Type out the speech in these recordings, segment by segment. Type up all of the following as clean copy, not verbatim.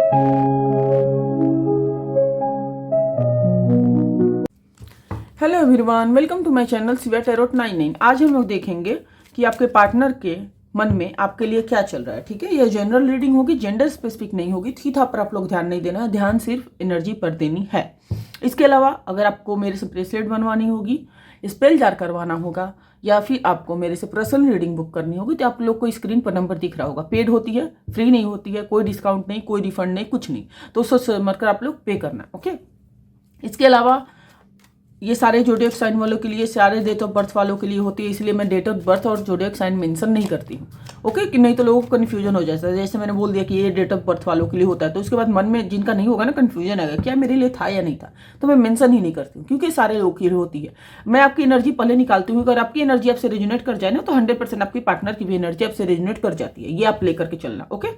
Hello everyone, welcome to my channel Shiva tarot 99। आज हम लोग देखेंगे कि आपके पार्टनर के मन में आपके लिए क्या चल रहा है। ठीक है, यह जनरल रीडिंग होगी, जेंडर स्पेसिफिक नहीं होगी। थीथा पर आप लोग ध्यान नहीं देना है, ध्यान सिर्फ एनर्जी पर देनी है। इसके अलावा अगर आपको मेरे से ब्रेसलेट बनवानी होगी, स्पेल जार करवाना होगा, या फिर आपको मेरे से पर्सनल रीडिंग बुक करनी होगी, तो आप लोग को स्क्रीन पर नंबर दिख रहा होगा। पेड होती है, फ्री नहीं होती है, कोई डिस्काउंट नहीं, कोई रिफंड नहीं, कुछ नहीं। तो उससे मत कर आप लोग पे करना। ओके, इसके अलावा ये सारे जोडियक साइन वालों के लिए, सारे डेट ऑफ बर्थ वालों के लिए होती है, इसलिए मैं डेट ऑफ बर्थ और जोडियक साइन मेंशन नहीं करती हूँ। ओके, कि नहीं तो लोगों को कन्फ्यूजन हो जाता है। जैसे मैंने बोल दिया कि ये डेट ऑफ बर्थ वालों के लिए होता है, तो उसके बाद मन में जिनका नहीं होगा ना, कन्फ्यूजन आएगा क्या मेरे लिए था या नहीं था, तो मैं मेंशन ही नहीं करती हूँ, क्योंकि सारे लोग की होती है। मैं आपकी एनर्जी पहले निकालती हूँ। अगर आपकी एनर्जी आपसे रेजोनेट कर जाए ना, तो 100% आपकी पार्टनर की भी एनर्जी आपसे रेजोनेट कर जाती है। ये आप लेकर के चलना। ओके,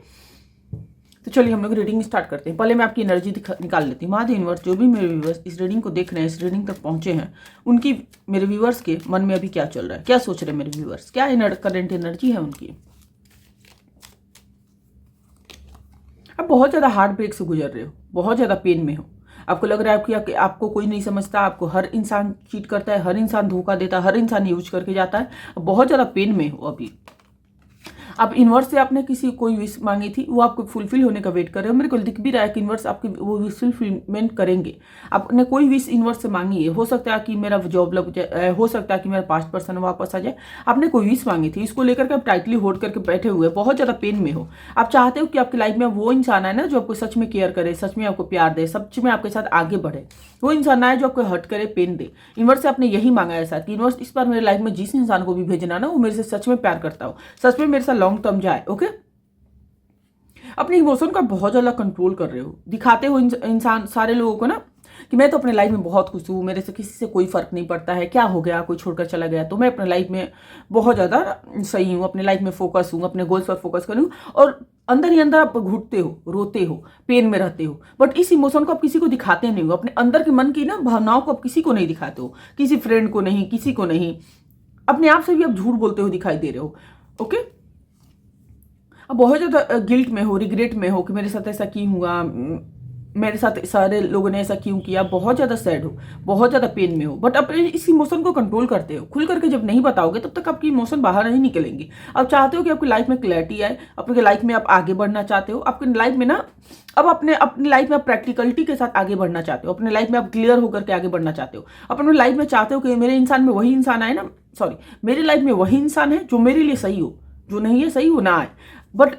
तो चलिए हम लोग रीडिंग स्टार्ट करते हैं। पहले मैं आपकी एनर्जी निकाल लेती हूँ। महादेव यूनिवर्स, जो भी मेरे व्यूवर्स इस रीडिंग को देख रहे हैं, इस रीडिंग तक पहुंचे हैं, उनकी, मेरे व्यूवर्स के मन में अभी क्या चल रहा है, क्या सोच रहे हैं मेरे व्यूवर्स, क्या करंट एनर्जी है उनकी। आप बहुत ज़्यादा हार्ट ब्रेक से गुजर रहे हो, बहुत ज़्यादा पेन में हो। आपको लग रहा है कि आपको कोई नहीं समझता, आपको हर इंसान चीट करता है, हर इंसान धोखा देता है, हर इंसान यूज करके जाता है। बहुत ज़्यादा पेन में हो अभी। अब इनवर्स से आपने किसी कोई विश मांगी थी, वो आपको फुलफिल होने का वेट कर रहे हो। मेरे को दिख भी रहा है कि इनवर्स आपकी वो विश फुलफिलमेंट करेंगे। आपने कोई विश इनवर्स से मांगी है, हो सकता है कि मेरा जॉब लग जाए, हो सकता है कि मेरा पास्ट पर्सन वापस आ जाए। आपने कोई विश मांगी थी, इसको लेकर के आप टाइटली होल्ड करके बैठे हुए, बहुत ज्यादा पेन में हो। आप चाहते हो कि आपकी लाइफ में वो इंसान है ना, जो आपको सच में केयर करे, सच में आपको प्यार दे, सच में आपके साथ आगे बढ़े। वो इंसान आए जो आपको हर्ट करे, पेन दे। इनवर्स से आपने यही मांगा है शायद कि इनवर्स इस बार मेरे लाइफ में जिस इंसान को भी भेजना ना, वो मेरे से सच में प्यार करता हो, सच में मेरे साथ लॉन्ग टर्म जाए। ओके, अपने इमोशन का बहुत ज्यादा कंट्रोल कर रहे हो, दिखाते हो इंसान सारे लोगों को ना कि मैं तो अपने लाइफ में बहुत खुश हूँ, मेरे से किसी से कोई फर्क नहीं पड़ता है, क्या हो गया, कोई छोड़कर चला गया, तो मैं अपने लाइफ में बहुत ज्यादा सही हूँ, अपने लाइफ में फोकस हूँ, अपने गोल्स पर फोकस करूँ। और अंदर ही अंदर आप घुटते हो, रोते हो, पेन में रहते हो, बट इस इमोशन को आप किसी को दिखाते नहीं हो। अपने अंदर के मन की ना भावनाओं को आप किसी को नहीं दिखाते हो, किसी फ्रेंड को नहीं, किसी को नहीं, अपने आप से भी आप झूठ बोलते हो दिखाई दे रहे हो। ओके, अब बहुत ज़्यादा गिल्ट में हो, रिग्रेट में हो कि मेरे साथ ऐसा क्यों हुआ, मेरे साथ सारे लोगों ने ऐसा क्यों किया। बहुत ज़्यादा सैड हो, बहुत ज़्यादा पेन में हो, बट अपने इस इमोशन को कंट्रोल करते हो। खुल करके जब नहीं बताओगे, तब तक आपकी इमोशन बाहर नहीं निकलेंगी। आप चाहते हो कि आपकी लाइफ में क्लैरिटी आए, आपकी लाइफ में आप आगे बढ़ना चाहते हो, आपकी लाइफ में ना, अब अपनी लाइफ में आप प्रैक्टिकलिटी के साथ आगे बढ़ना चाहते हो, अपने लाइफ में आप क्लियर होकर के आगे बढ़ना चाहते हो। अपने लाइफ में चाहते हो कि मेरे इंसान में वही इंसान आए ना, सॉरी, मेरी लाइफ में वही इंसान है जो मेरे लिए सही हो, जो नहीं है सही वो ना आए। बट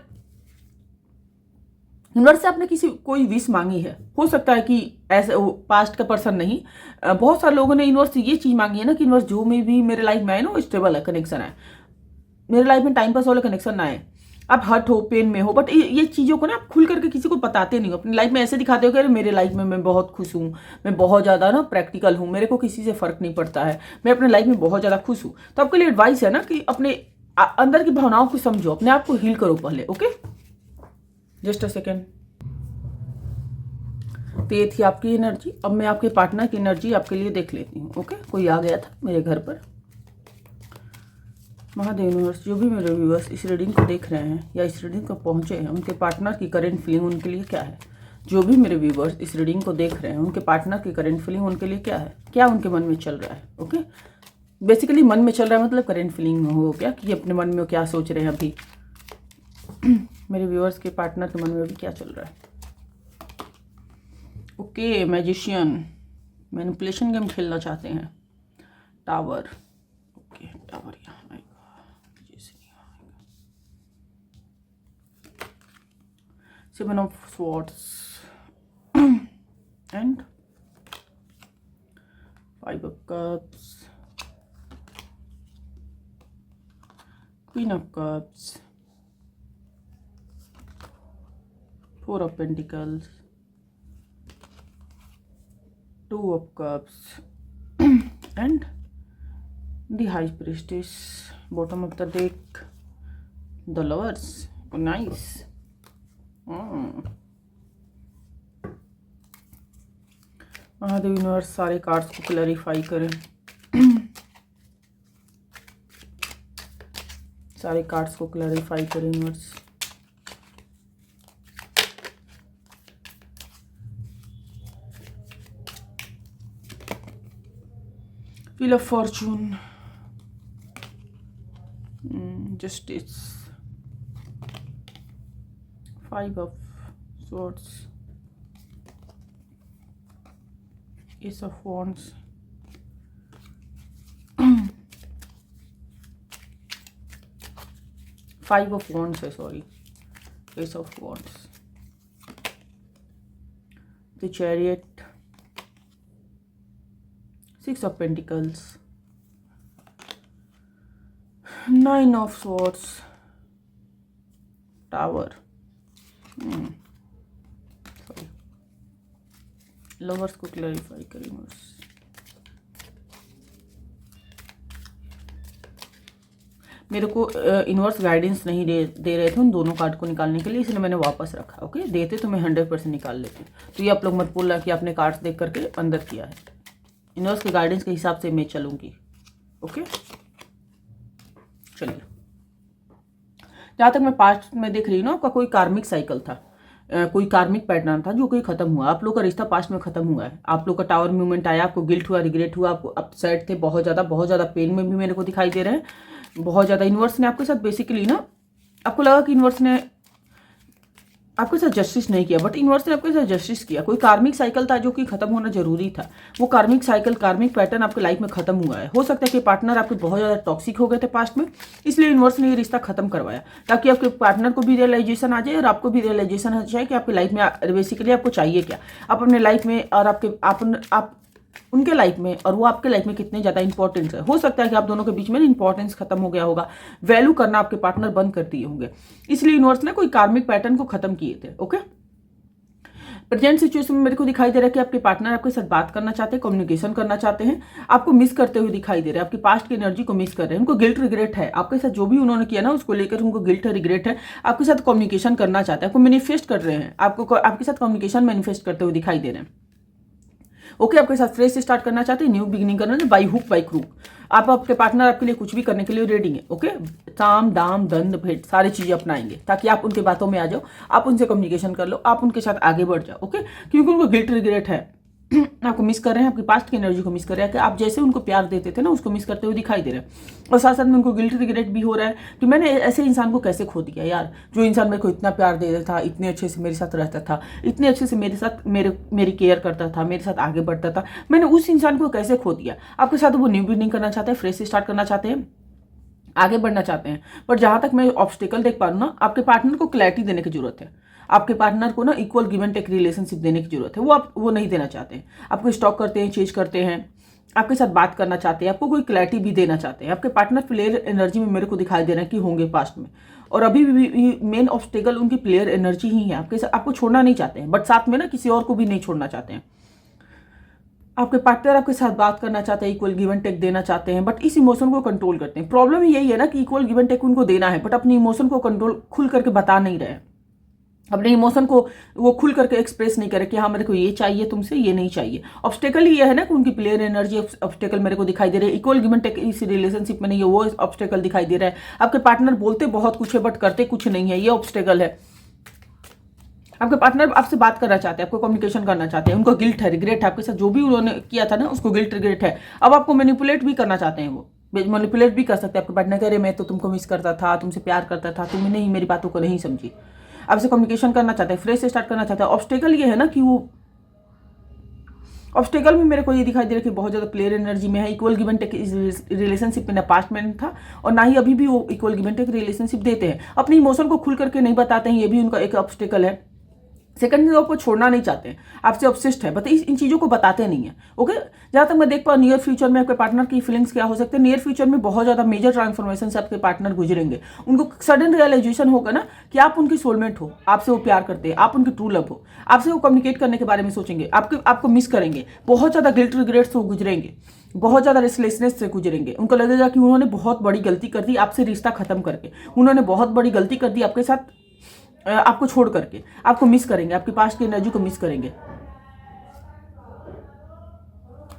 यूनिवर्स से आपने किसी कोई विश मांगी है, हो सकता है कि ऐसे पास्ट का पर्सन नहीं, बहुत सारे लोगों ने यूनिवर्स से ये चीज मांगी है ना कि यूनिवर्स जो में भी मेरे लाइफ में आए ना, वो स्टेबल है, कनेक्शन है, मेरे लाइफ में टाइम पास वाला कनेक्शन ना आए। आप हर्ट हो, पेन में हो, बट ये चीजों को ना आप खुल करके किसी को बताते नहीं हो। अपनी लाइफ में ऐसे दिखाते हो कि अरे मेरे लाइफ में मैं बहुत खुश हूँ, मैं बहुत ज्यादा ना प्रैक्टिकल हूँ, मेरे को किसी से फर्क नहीं पड़ता है, मैं अपने लाइफ में बहुत ज्यादा खुश हूँ। तो आपके लिए एडवाइस है ना कि अपने अंदर की भावनाओं को समझो, अपने आप को हील करो पहले। Okay, just a second. तो ये थी आपकी एनर्जी। अब मैं आपके पार्टनर की एनर्जी आपके लिए देख लेती हूँ। ओके, कोई आ गया था मेरे घर पर। महादेव यूनिवर्स, जो भी मेरे व्यूअर्स इस रीडिंग को देख रहे हैं या इस रीडिंग को पहुंचे हैं, उनके पार्टनर की करंट फीलिंग उनके लिए क्या है। जो भी मेरे व्यूअर्स इस रीडिंग को देख रहे हैं, उनके पार्टनर की करंट फीलिंग उनके लिए क्या है, क्या उनके मन में चल रहा है। ओके, बेसिकली मन में चल रहा है मतलब करंट फीलिंग हो क्या, कि अपने मन में क्या सोच रहे हैं अभी। मेरे व्यूअर्स के पार्टनर के मन में अभी क्या चल रहा है। ओके, मैजिशियन, मैनिपुलेशन गेम खेलना चाहते हैं। टावर, ओके, टावर यहाँ आएगा, जैसे नहीं आएगा। 7 of swords and 5 of cups, queen of cups, 4 of pentacles, 2 of cups and the high priestess. Bottom of the deck, the lovers. Oh, nice. Mahadev universe सारे cards को क्लैरिफाई करें। सारे कार्ड्स को क्लैरिफाई करें universe. Wheel of Fortune, Justice, Five of Swords, Ace of Wands, Five of Wands है, sorry, Ace of Wands, The Chariot, Six of Pentacles, Nine of Swords, Tower, sorry, lovers को clarify करें बस। मेरे को inverse guidance नहीं दे रहे थे उन दोनों कार्ड को निकालने के लिए, इसलिए मैंने वापस रखा। ओके, देते तो मैं 100% निकाल लेती। तो ये आप लोग मत बोलना कि आपने कार्ड्स देख करके अंदर किया है। इनवर्स के गाइडेंस के हिसाब से मैं चलूँगी। ओके, चलिए, जहाँ तक मैं पास्ट में देख रही हूँ ना, आपका कोई कार्मिक साइकिल था, कोई कार्मिक पैटर्न था जो कोई खत्म हुआ। आप लोग का रिश्ता पास्ट में खत्म हुआ है। आप लोग का टावर मूवमेंट आया, आपको गिल्ट हुआ, रिग्रेट हुआ, आपको अपसेट थे, बहुत ज़्यादा पेन में भी मेरे को दिखाई दे रहे हैं, बहुत ज़्यादा। यूनिवर्स ने आपके साथ बेसिकली ना, आपको लगा कि यूनिवर्स ने आपके साथ जस्टिस नहीं किया, बट यूनिवर्स ने आपके साथ जस्टिस किया। कोई कार्मिक साइकिल था जो कि खत्म होना जरूरी था। वो कार्मिक साइकिल, कार्मिक पैटर्न आपके लाइफ में खत्म हुआ है। हो सकता है कि पार्टनर आपके बहुत ज़्यादा टॉक्सिक हो गए थे पास्ट में, इसलिए यूनिवर्स ने ये रिश्ता खत्म करवाया, ताकि आपके पार्टनर को भी रियलाइजेशन आ जाए और आपको भी रियलाइजेशन आ जाए कि आपकी लाइफ में बेसिकली आपको चाहिए क्या, आप अपने लाइफ में और आप उनके लाइफ में और वो आपके लाइफ में कितने ज़्यादा इंपॉर्टेंस है। हो सकता है कि आप दोनों के बीच में इंपॉर्टेंस खत्म हो गया होगा, वैल्यू करना आपके पार्टनर बंद कर दिए होंगे, इसलिए यूनिवर्स ने कोई कार्मिक पैटर्न को खत्म किए थे। ओके, प्रेजेंट सिचुएशन में मेरे को दिखाई दे रहा है कि आपके पार्टनर आपके साथ बात करना चाहते हैं, कम्युनिकेशन करना चाहते हैं, आपको मिस करते हुए दिखाई दे रहे हैं, आपकी पास्ट की एनर्जी को मिस कर रहे हैं, उनको गिल्ट रिग्रेट है, आपके साथ जो भी उन्होंने किया ना उसको लेकर उनको गिल्ट रिग्रेट है, आपके साथ कम्युनिकेशन करना चाहते हैं, आपको मैनिफेस्ट कर रहे हैं, आपको आपके साथ कम्युनिकेशन मैनिफेस्ट करते हुए दिखाई दे रहे हैं। ओके, आपके साथ फ्रेश स्टार्ट करना चाहते हैं, न्यू बिगिनिंग करना है, बाई हुक बाई क्रूक। आप आपके पार्टनर आपके लिए कुछ भी करने के लिए रेडी है। ओके, साम दाम दंड भेंट सारी चीजें अपनाएंगे, ताकि आप उनके बातों में आ जाओ, आप उनसे कम्युनिकेशन कर लो, आप उनके साथ आगे बढ़ जाओ। ओके, क्योंकि उनको गिल्ट रिग्रेट है, आपको मिस कर रहे हैं, आपकी पास्ट की एनर्जी को मिस कर रहे हैं, कि आप जैसे उनको प्यार देते थे ना उसको मिस करते हुए दिखाई दे रहे हैं। और साथ साथ में उनको गिल्ट रिग्रेट भी हो रहा है कि मैंने ऐसे इंसान को कैसे खो दिया यार, जो इंसान मेरे को इतना प्यार देता था, इतने अच्छे से मेरे साथ रहता था, इतने अच्छे से मेरे साथ मेरी केयर करता था, मेरे साथ आगे बढ़ता था, मैंने उस इंसान को कैसे खो दिया। आपके साथ वो न्यू बिगिनिंग करना चाहते हैं, फ्रेश स्टार्ट करना चाहते हैं, आगे बढ़ना चाहते हैं। पर जहां तक मैं ऑब्स्टिकल देख पा रहा हूं ना, आपके पार्टनर को क्लैरिटी देने की जरूरत है, आपके पार्टनर को ना equal give and take relationship देने की जरूरत है। वो नहीं देना चाहते हैं, आपको स्टॉक करते हैं, चेंज करते हैं, आपके साथ बात करना चाहते हैं, आपको कोई क्लैरिटी भी देना चाहते हैं। आपके पार्टनर प्लेयर एनर्जी में मेरे को दिखाई दे रहे हैं कि होंगे पास्ट में, और अभी भी मेन ऑब्स्टिकल उनकी प्लेयर एनर्जी ही है। आपके साथ आपको छोड़ना नहीं चाहते हैं, बट साथ में ना किसी और को भी नहीं छोड़ना चाहते हैं। आपके पार्टनर आपके साथ बात करना चाहते हैं, इक्वल गिव एंड टेक देना चाहते हैं, बट इस इमोशन को कंट्रोल करते हैं। प्रॉब्लम यही है ना कि इक्वल गिव एंड टेक उनको देना है, बट अपनी इमोशन को कंट्रोल खुल करके बता नहीं रहे हैं, अपने इमोशन को वो खुल करके एक्सप्रेस नहीं करे कि हाँ मेरे को ये चाहिए तुमसे, ये नहीं चाहिए। ऑब्स्टेकल ही ये है ना कि उनकी प्लेयर एनर्जी ऑब्स्टेकल मेरे को दिखाई दे रहा है, इक्वल गिव एंड टेक इस रिलेशनशिप में नहीं है, वो ऑब्स्टेकल दिखाई दे रहा है। आपके पार्टनर बोलते बहुत कुछ है बट करते कुछ नहीं है, ये ऑब्स्टेकल है। आपके पार्टनर आपसे बात करना चाहते हैं, आपको कम्युनिकेशन करना चाहते हैं, उनको गिल्ट है, रिग्रेट है, आपके साथ जो भी उन्होंने किया था ना उसको गिल्ट रिग्रेट है। अब आपको मैनिपुलेट भी करना चाहते हैं, वो मैनिपुलेट भी कर सकते हैं। आपके पार्टनर कह रहे मैं तो तुमको मिस करता था, तुमसे प्यार करता था, तुमने नहीं मेरी बातों को नहीं समझी, आपसे कम्युनिकेशन करना चाहते हैं, फ्रेश स्टार्ट करना चाहते हैं। ऑब्स्टेकल ये है ना कि वो ऑब्स्टेकल में मेरे को ये दिखाई दे रहा है कि बहुत ज़्यादा प्लेयर एनर्जी में है, equal give and take relationship में ना पास्ट में था और ना ही अभी भी वो equal give and take relationship देते हैं। अपनी इमोशन को खुल करके नहीं बताते हैं, ये भी उनका एक ऑब्स्टेकल है। सेकंड चीज, आपको छोड़ना नहीं चाहते हैं, आपसे ऑब्सेस्ड है, बट इन चीज़ों को बताते नहीं है। ओके, जहाँ तक मैं देख पाऊँ नियर फ्यूचर में आपके पार्टनर की फीलिंग्स क्या हो सकते हैं। नियर फ्यूचर में बहुत ज़्यादा मेजर ट्रांसफॉर्मेशन से आपके पार्टनर गुजरेंगे। उनको सडन रियलाइजेशन होगा ना कि आप उनकी सोलमेट हो, आपसे वो प्यार करते हैं, आप उनकी ट्रू लव हो, आपसे वो कम्युनिकेट करने के बारे में सोचेंगे, आपको मिस करेंगे, बहुत ज़्यादा गिल्ट रिग्रेट से वो गुजरेंगे, बहुत ज़्यादा रेस्टलेसनेस से गुजरेंगे। उनको लगेगा कि उन्होंने बहुत बड़ी गलती कर दी आपसे रिश्ता खत्म करके, उन्होंने बहुत बड़ी गलती कर दी आपके साथ, आपको छोड़ करके, आपको मिस करेंगे, आपके पास की एनर्जी को मिस करेंगे।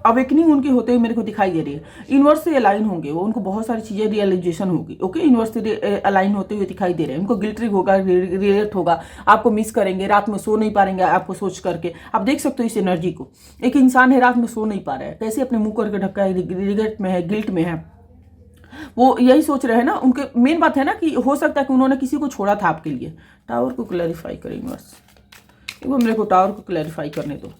अवेकनिंग उनकी होते हुए मेरे को दिखाई दे रही है। यूनिवर्स से अलाइन होंगे वो, उनको बहुत सारी चीज़ें रियलाइजेशन होगी। ओके, यूनिवर्स से अलाइन होते हुए दिखाई दे रहे हैं। उनको गिल्ट्रिग होगा, रिग्रेट होगा, आपको मिस करेंगे, रात में सो नहीं पाएंगे आपको सोच करके। आप देख सकते हो इस एनर्जी को। एक इंसान है रात में सो नहीं पा रहा है, कैसे अपने मुंह करके ढक्का है, रिग्रेट में है, गिल्ट में है, वो यही सोच रहे हैं ना। उनके मेन बात है ना कि हो सकता है कि उन्होंने किसी को छोड़ा था आपके लिए। टावर को क्लैरिफाई करें यूनिवर्स, वो मेरे को टावर को क्लैरिफाई करने दो।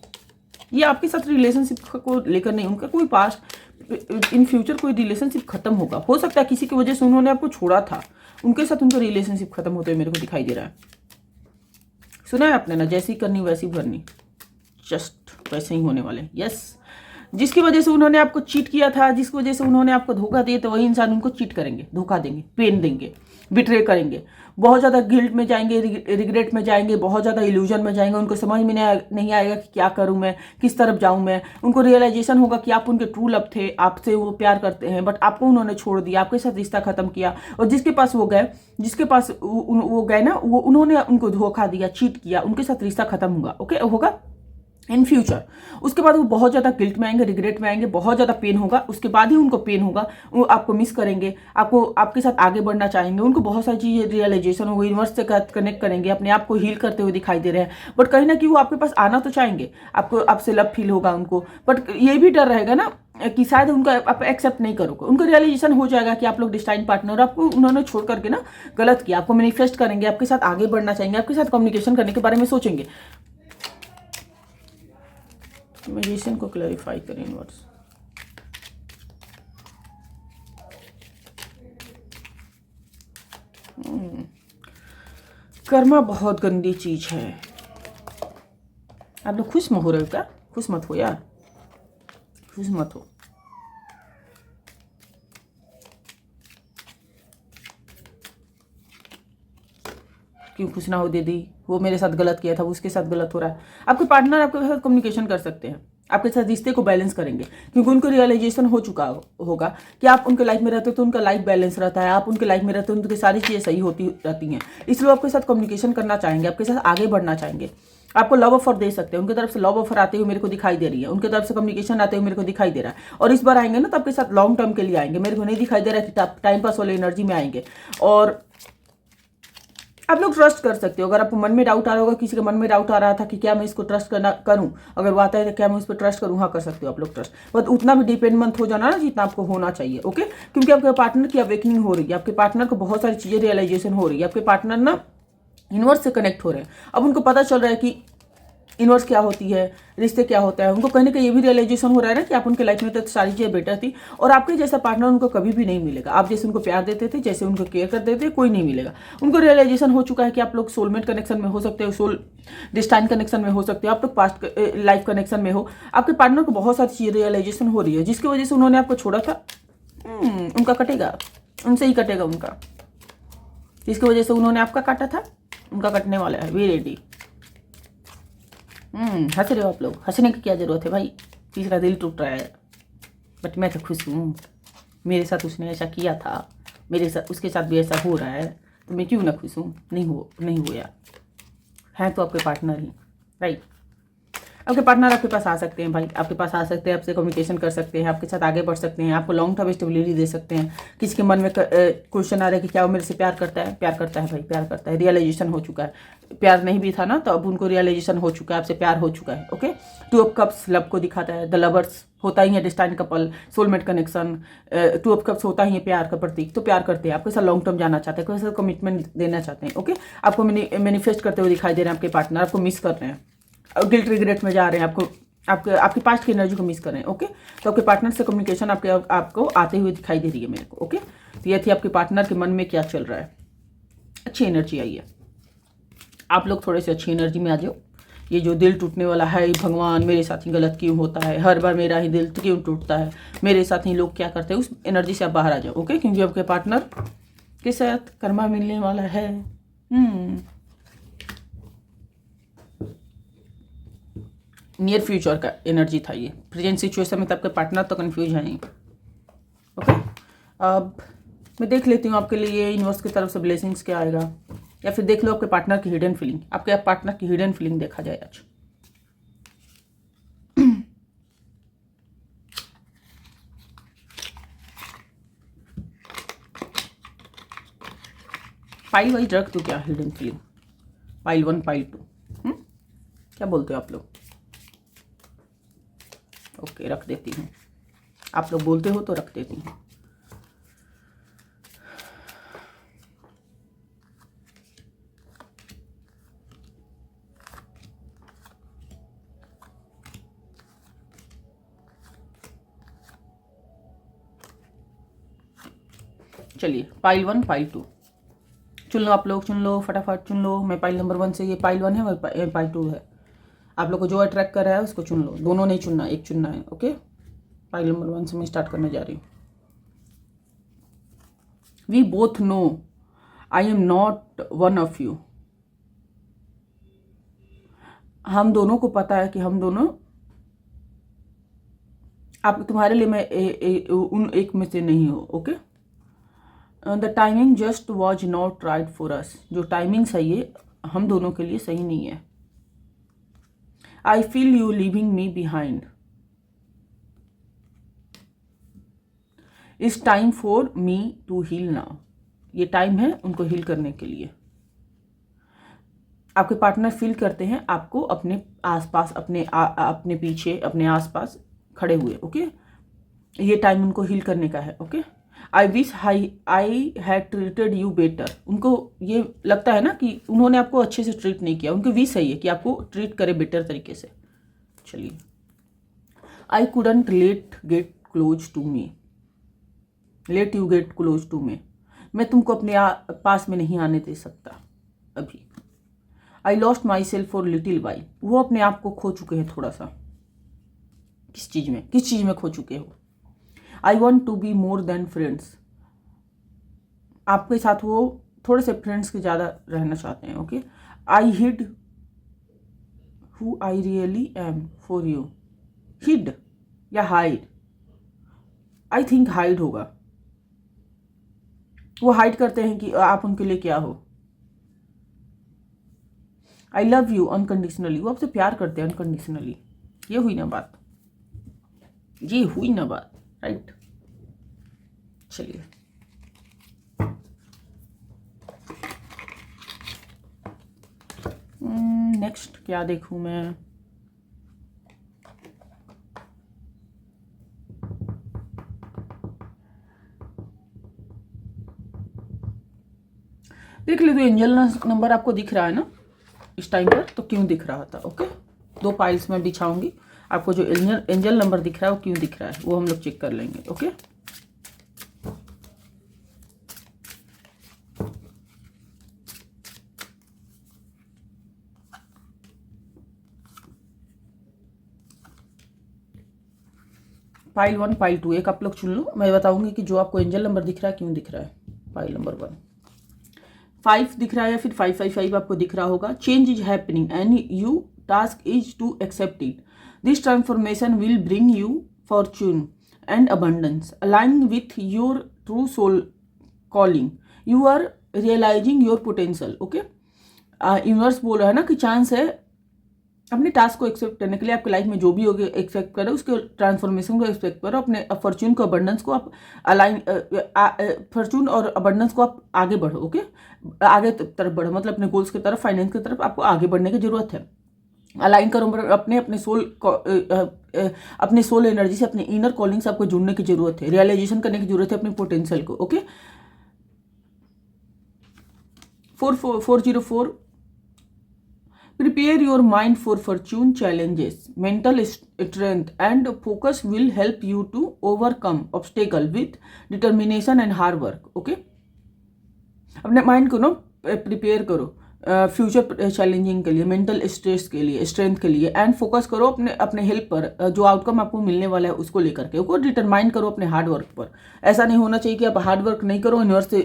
ये आपके साथ रिलेशनशिप को लेकर नहीं, उनका कोई पास्ट इन फ्यूचर कोई रिलेशनशिप खत्म होगा। हो सकता है किसी की वजह से उन्होंने आपको छोड़ा था, उनके साथ उनका रिलेशनशिप खत्म होते हुए मेरे को दिखाई दे रहा है। सुना है आपने ना, जैसी करनी वैसी भरनी, जस्ट वैसे ही होने वाले। यस, जिसकी वजह से उन्होंने आपको चीट किया था, जिसकी वजह से उन्होंने आपको धोखा दिया, तो वही इंसान उनको चीट करेंगे, धोखा देंगे, पेन देंगे, बिट्रे करेंगे, बहुत ज़्यादा गिल्ट में जाएंगे, रिग्रेट में जाएंगे, बहुत ज़्यादा इल्यूजन में जाएंगे। उनको समझ में नहीं आएगा कि क्या करूं मैं, किस तरफ जाऊं मैं। उनको रियलाइजेशन होगा कि आप उनके ट्रू लव थे, आपसे वो प्यार करते हैं, बट आपको उन्होंने छोड़ दिया, आपके साथ रिश्ता खत्म किया। और जिसके पास वो गए, जिसके पास वो गए ना, वो उन्होंने उनको धोखा दिया, चीट किया, उनके साथ रिश्ता खत्म होगा। ओके, होगा इन फ्यूचर। उसके बाद वो बहुत ज़्यादा गिल्ट में आएंगे, रिग्रेट में आएंगे, बहुत ज़्यादा पेन होगा। उसके बाद ही उनको पेन होगा, वो आपको मिस करेंगे, आपको आपके साथ आगे बढ़ना चाहेंगे। उनको बहुत सारी चीज़ें रियलाइजेशन होगी, यूनिवर्स से कनेक्ट करेंगे, अपने आप को हील करते हुए दिखाई दे रहे हैं। बट कहीं ना कहीं वो आपके पास आना तो चाहेंगे, आपको आपसे लव फील होगा उनको। बट ये भी डर रहेगा ना कि शायद उनका आप एक्सेप्ट नहीं करोगे। उनको रियलाइजेशन हो जाएगा कि आप लोग डिस्टाइन पार्टनर, आपको उन्होंने छोड़ करके ना गलत किया। आपको मैनिफेस्ट करेंगे, आपके साथ आगे बढ़ना चाहेंगे, आपके साथ कम्युनिकेशन करने के बारे में सोचेंगे। मैजिशियन को क्लैरिफाई करें यूनिवर्स। कर्मा बहुत गंदी चीज है। आप लोग खुश में हो रहे हो क्या? खुश मत हो यार, खुश मत हो। क्यों खुश ना हो दीदी? वो मेरे साथ गलत किया था, उसके साथ गलत हो रहा है। आपके पार्टनर आपके साथ कम्युनिकेशन कर सकते हैं, आपके साथ रिश्ते को बैलेंस करेंगे, क्योंकि उनको रियलाइजेशन हो चुका होगा कि आप उनके लाइफ में रहते हो तो उनका लाइफ बैलेंस रहता है, आप उनके लाइफ में रहते हो उनकी सारी चीज़ें सही होती रहती हैं। इसलिए आपके साथ कम्युनिकेशन करना चाहेंगे, आपके साथ आगे बढ़ना चाहेंगे, आपको लव ऑफर दे सकते हैं। उनकी तरफ से लव ऑफर आते हुए मेरे को दिखाई दे रही है, उनकी तरफ से कम्युनिकेशन आते हुए मेरे को दिखाई दे रहा है। और इस बार आएंगे ना तो आपके साथ लॉन्ग टर्म के लिए आएंगे। मेरे को नहीं दिखाई दे रहा है कि टाइम पास वाले एनर्जी में आएंगे। और आप लोग ट्रस्ट कर सकते हो। अगर आपको मन में डाउट आ रहा होगा, किसी के मन में डाउट आ रहा था कि क्या मैं इसको ट्रस्ट करूं, अगर वो आता है तो क्या मैं उस पर ट्रस्ट करूं, हाँ कर सकते हो आप लोग ट्रस्ट। बट उतना भी डिपेंड मत हो जाना ना जितना आपको होना चाहिए। ओके, क्योंकि आपके पार्टनर की अवेकनिंग हो रही है, आपके पार्टनर को बहुत सारी चीजें रियलाइजेशन हो रही है। आपके पार्टनर ना यूनिवर्स से कनेक्ट हो रहे हैं। अब उनको पता चल रहा है कि यूनिवर्स क्या होती है, रिश्ते क्या होता है। उनको कहीं ना कहीं ये भी रियलाइजेशन हो रहा है ना कि आप उनके लाइफ में तो सारी चीज़ें बेटर थी, और आपके जैसा पार्टनर उनको कभी भी नहीं मिलेगा। आप जैसे उनको प्यार देते थे, जैसे उनको केयर करते थे, कोई नहीं मिलेगा। उनको रियलाइजेशन हो चुका है कि आप लोग सोलमेट कनेक्शन में हो सकते हो, सोल डिस्टाइन कनेक्शन में हो सकते हो, आप लोग पास्ट लाइफ कनेक्शन में हो। आपके पार्टनर को बहुत सारी चीज़ें रियलाइजेशन हो रही है, जिसकी वजह से उन्होंने आपको छोड़ा था। उनका कटेगा, उनसे ही कटेगा उनका। जिसकी वजह से उन्होंने आपका काटा था, उनका कटने वाला है। We ready. हंस रहे हो आप लोग, हंसने की क्या जरूरत है भाई? तीसरा दिल टूट रहा है, बट मैं तो खुश हूँ। मेरे साथ उसने ऐसा किया था, मेरे साथ उसके साथ भी ऐसा हो रहा है, तो मैं क्यों ना खुश हूँ? नहीं हो यार। हैं तो आपके पार्टनर ही, राइट। आपके पार्टनर आपके पास आ सकते हैं भाई, आपके पास आ सकते हैं, आपसे कम्युनिकेशन कर सकते हैं, आपके साथ आगे बढ़ सकते हैं, आपको लॉन्ग टर्म स्टेबिलिटी दे सकते हैं। किसी के मन में क्वेश्चन आ रहा है कि क्या वो मेरे से प्यार करता है? प्यार करता है भाई, प्यार करता है। रियलाइजेशन हो चुका है, प्यार नहीं भी था ना तो अब उनको रियलाइजेशन हो चुका है, आपसे प्यार हो चुका है। ओके, 2 ऑफ कप्स लव को दिखाता है। द लवर्स होता ही है destine couple, soulmate connection. 2 of cups होता ही है प्यार का प्रतीक। तो प्यार करते हैं, आपके साथ लॉन्ग टर्म जाना चाहते हैं, आपके साथ कमिटमेंट देना चाहते हैं। ओके, आपको मैनिफेस्ट करते हुए दिखाई दे रहे हैं। आपके पार्टनर आपको मिस कर रहे हैं, गिल्ट रिग्रेट में जा रहे हैं, आपके पास्ट की एनर्जी को मिस कर रहे हैं। ओके, तो आपके पार्टनर से कम्युनिकेशन आपको आते हुए दिखाई दे रही है मेरे को। ओके, तो ये थी आपके पार्टनर के मन में क्या चल रहा है। अच्छी एनर्जी आई है, आप लोग थोड़े से अच्छी एनर्जी में आ जाओ। ये जो दिल टूटने वाला है, भगवान मेरे साथ ही गलत क्यों होता है, हर बार मेरा ही दिल क्यों टूटता है, मेरे साथ ही लोग क्या करते हैं, उस एनर्जी से आप बाहर आ जाओ। ओके, क्योंकि आपके पार्टनर के साथ कर्मा मिलने वाला है। नियर फ्यूचर का एनर्जी था ये। प्रेजेंट सिचुएशन में तो आपके पार्टनर तो कंफ्यूज है नहीं। ओके, अब मैं देख लेती हूँ आपके लिए यूनिवर्स की तरफ से ब्लेसिंग्स क्या आएगा, या फिर देख लो आपके पार्टनर की हिडन फीलिंग। आपके पार्टनर की हिडन फीलिंग देखा जाए आज। पाइल वाइज रख दो क्या हिडन फीलिंग, पाइल 1 पाइल 2, क्या बोलते हो आप लोग? ओके रख देती हूँ, आप लोग बोलते हो तो रख देती हूँ। चलिए पाइल 1 पाइल 2 चुन लो, आप लोग चुन लो, फटाफट चुन लो। मैं पाइल नंबर 1 से, ये पाइल 1 है, मैं पाइल 2 है। आप लोग को जो अट्रैक्ट कर रहा है उसको चुन लो, दोनों नहीं चुनना, एक चुनना है। ओके, पाइल नंबर 1 से मैं स्टार्ट करने जा रही हूँ। We both know I am not one of you. हम दोनों को पता है कि हम दोनों, आप तुम्हारे लिए मैं उन एक में से नहीं हो। Okay, the timing just was not right for us. जो टाइमिंग सही है हम दोनों के लिए सही नहीं है। I feel you leaving me behind. It's time for me to heal now. ये टाइम है उनको हील करने के लिए। आपके पार्टनर फील करते हैं आपको अपने आसपास, अपने पीछे, अपने आसपास खड़े हुए। ओके, ये टाइम उनको हील करने का है। Okay, I wish I had treated you better. उनको ये लगता है ना कि उन्होंने आपको अच्छे से ट्रीट नहीं किया। उनकी विश है ये कि आपको ट्रीट करे बेटर तरीके से। चलिए, I couldn't let get close to me, let you get close to me. मैं तुमको अपने पास में नहीं आने दे सकता अभी। I lost my self for little while. वो अपने आप को खो चुके हैं थोड़ा सा। किस चीज में खो चुके हो? I want to be more than friends. आपके साथ वो थोड़े से फ्रेंड्स के ज़्यादा रहना चाहते हैं। Okay, I hid who I really am for you. Hid या हाइड? आई थिंक हाइड होगा। वो हाइड करते हैं कि आप उनके लिए क्या हो। I love you unconditionally. वो आपसे प्यार करते हैं अनकंडीशनली। ये हुई ना बात, ये हुई ना बात, राइट? चलिए, नेक्स्ट क्या देखूं मैं? देख ले, तो एंजल नंबर आपको दिख रहा है ना इस टाइम पर, तो क्यों दिख रहा था? ओके, 2 पाइल्स में बिछाऊंगी। आपको जो एंजल नंबर दिख रहा है वो क्यों दिख रहा है वो हम लोग चेक कर लेंगे। ओके, पाइल 1 पाइल 2 एक आप लोग चुन लो। मैं बताऊंगी कि जो आपको एंजल नंबर दिख रहा है क्यों दिख रहा है। पाइल नंबर 1 5 दिख रहा है या फिर 555 आपको दिख रहा होगा। Change is happening and you task is to accept it. This transformation will bring you fortune and abundance align with your true soul calling. You are realising your potential. Okay, universe बोल रहा है ना कि chance है अपने task को accept करने के लिए। आपकी लाइफ में जो भी होगा एक्सेप्ट करो, उसके ट्रांसफॉर्मेशन को एक्सपेक्ट करो। अपने फॉर्चून को, अबंडेंस को आप अलाइन, फॉर्चून और अबंडेंस को आप आगे बढ़ो। ओके, आगे तरफ बढ़ो, मतलब अपने गोल्स की तरफ, फाइनेंस की तरफ आपको आगे बढ़ने की जरूरत है। अलाइन करो अपने सोल को, अपने सोल एनर्जी से, अपने इनर कॉलिंग से आपको जुड़ने की जरूरत है। रियलाइजेशन करने की जरूरत है अपने पोटेंशियल को। Okay, 404 Prepare your mind for fortune challenges. Mental strength and focus will help you to overcome obstacle with determination and hard work. Okay? अपने माइंड को ना प्रिपेयर करो फ्यूचर चैलेंजिंग के लिए, मेंटल स्ट्रेस के लिए, स्ट्रेंथ के लिए, एंड फोकस करो अपने हेल्प पर, जो आउटकम आपको मिलने वाला है उसको लेकर के। ओके, डिटरमाइन करो अपने हार्ड वर्क पर। ऐसा नहीं होना चाहिए कि आप हार्ड वर्क नहीं करो, यूनिवर्स से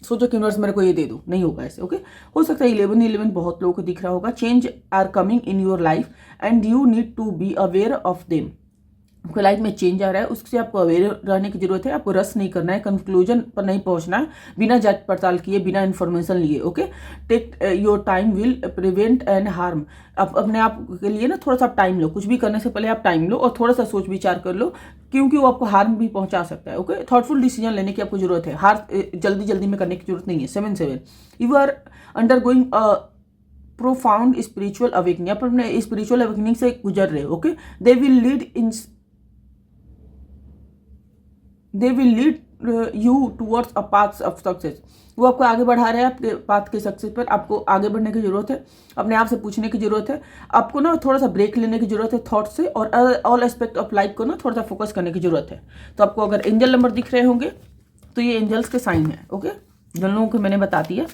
सोचो कि यूनिवर्स मेरे को ये दे दो, नहीं होगा ऐसे। ओके, हो सकता है 11 बहुत लोगों को दिख रहा होगा। Change are coming in your life and you need to be aware of them. आपको लाइफ में चेंज आ रहा है, उससे आपको अवेयर रहने की जरूरत है। आपको रस नहीं करना है, कंक्लूजन पर नहीं पहुंचना है बिना जांच पड़ताल किए, बिना इन्फॉर्मेशन लिए। Okay, take your time will prevent and harm. आप अपने आप के लिए ना थोड़ा सा टाइम लो, कुछ भी करने से पहले आप टाइम लो और थोड़ा सा सोच विचार कर लो क्योंकि वो आपको हार्म भी पहुंचा सकता है। ओके, थॉटफुल डिसीजन लेने की आपको जरूरत है, हार जल्दी जल्दी में करने की जरूरत नहीं है। 7 you are undergoing profound spiritual awakening, आप अपने स्पिरिचुअल अवेकनिंग से गुजर रहे हो। Okay, they will lead you towards a path of success, वो आपको आगे बढ़ा रहे हैं आपके पाथ के सक्सेस पर। आपको आगे बढ़ने की जरूरत है, अपने आप से पूछने की जरूरत है, आपको ना थोड़ा सा ब्रेक लेने की जरूरत है थॉट से, और ऑल एस्पेक्ट ऑफ लाइफ को ना थोड़ा सा फोकस करने की जरूरत है। तो आपको अगर एंजल नंबर दिख रहे होंगे तो ये एंजल्स के साइन है। ओके, जिन लोगों को मैंने बता दिया।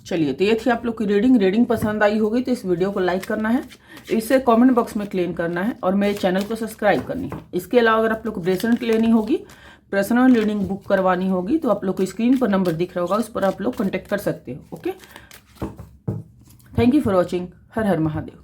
चलिए, तो ये थी आप लोग की रीडिंग पसंद आई होगी तो इस वीडियो को लाइक करना है, इसे कमेंट बॉक्स में क्लेम करना है और मेरे चैनल को सब्सक्राइब करनी है। इसके अलावा अगर आप लोग को ब्रेसलेट लेनी होगी, पर्सनल रीडिंग बुक करवानी होगी, तो आप लोग को स्क्रीन पर नंबर दिख रहा होगा, उस पर आप लोग कॉन्टेक्ट कर सकते हो। Okay, thank you for watching. Her her Mahadev.